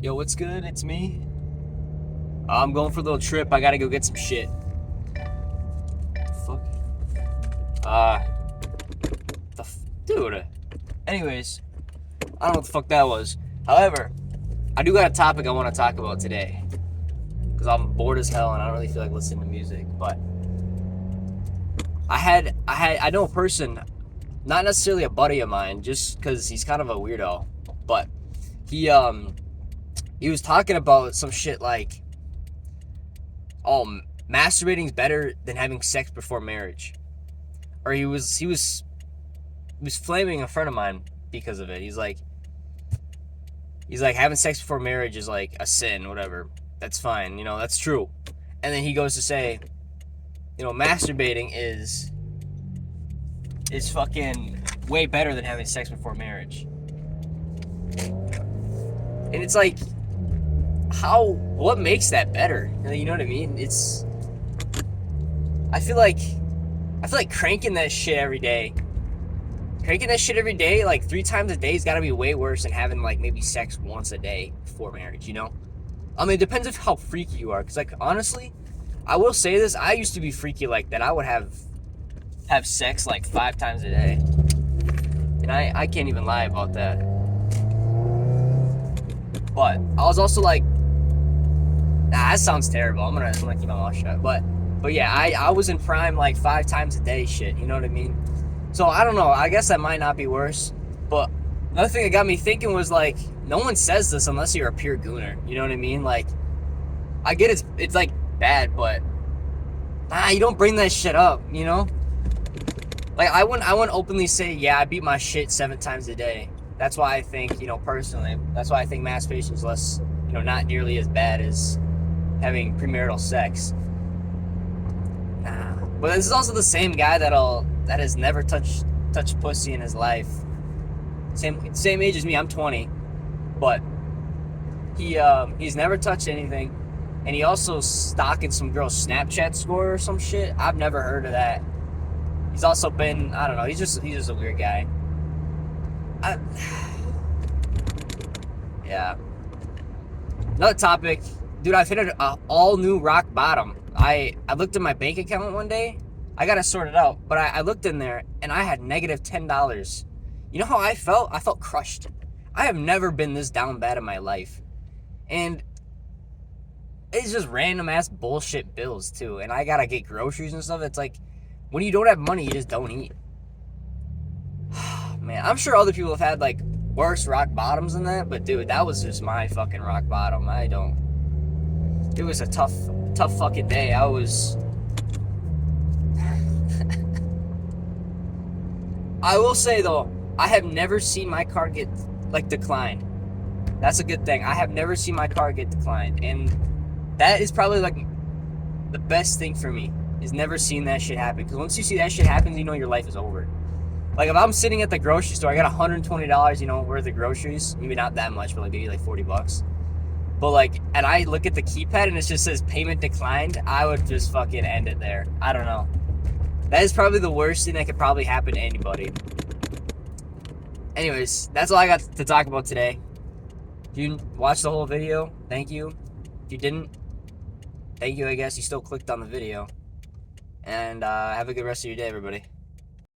Yo, what's good? It's me. I'm going for a little trip. I gotta go get some shit. Fuck. Uh, dude. Anyways, I don't know what the fuck that was. However, I do got a topic I want to talk about today. Because I'm bored as hell and I don't really feel like listening to music. But I know a person, not necessarily a buddy of mine, just because he's kind of a weirdo. But he was talking about some shit like, oh, masturbating's better than having sex before marriage. Or he was flaming a friend of mine because of it. He's like having sex before marriage is like a sin, whatever. That's fine, that's true. And then he goes to say, masturbating is fucking way better than having sex before marriage. And it's like, what makes that better? You know what I mean? I feel like cranking that shit every day. Cranking that shit every day, like 3 times a day, has got to be way worse than having like maybe sex once a day before marriage, I mean, it depends on how freaky you are. Because, like, honestly, I will say this, I used to be freaky like that. I would have sex like 5 times a day. And I can't even lie about that. But I was also like, that sounds terrible. I'm gonna keep my mouth shut. But yeah, I was in prime like 5 times a day shit. You know what I mean? So I don't know. I guess that might not be worse. But another thing that got me thinking was like, no one says this unless you're a pure gooner. You know what I mean? Like, I get it's like bad, but you don't bring that shit up. Like I wouldn't openly say, yeah, I beat my shit 7 times a day. That's why I think, personally, that's why I think masturbation is less, not nearly as bad as having premarital sex. Nah. But this is also the same guy that has never touched pussy in his life. Same age as me. I'm 20, but he's never touched anything, and he also stalking some girl's Snapchat score or some shit. I've never heard of that. He's also been, I don't know. He's just a weird guy. Yeah. Another topic, dude. I've hit an all new rock bottom. I looked at my bank account one day. I got to sort it out, but I looked in there and I had negative $10. You know how I felt? I felt crushed. I have never been this down bad in my life. And it's just random ass bullshit bills too. And I got to get groceries and stuff. It's like, when you don't have money, you just don't eat. Man, I'm sure other people have had like worse rock bottoms than that, but dude, that was just my fucking rock bottom. It was a tough fucking day. I will say though, I have never seen my card get like declined. That's a good thing. I have never seen my card get declined, and that is probably like the best thing for me, is never seeing that shit happen. Because once you see that shit happen, your life is over. Like if I'm sitting at the grocery store, I got $120, worth of groceries. Maybe not that much, but like maybe like $40. But like, and I look at the keypad and it just says payment declined, I would just fucking end it there. I don't know. That is probably the worst thing that could probably happen to anybody. Anyways, that's all I got to talk about today. If you watched the whole video, thank you. If you didn't, thank you, I guess. You still clicked on the video. And have a good rest of your day, everybody.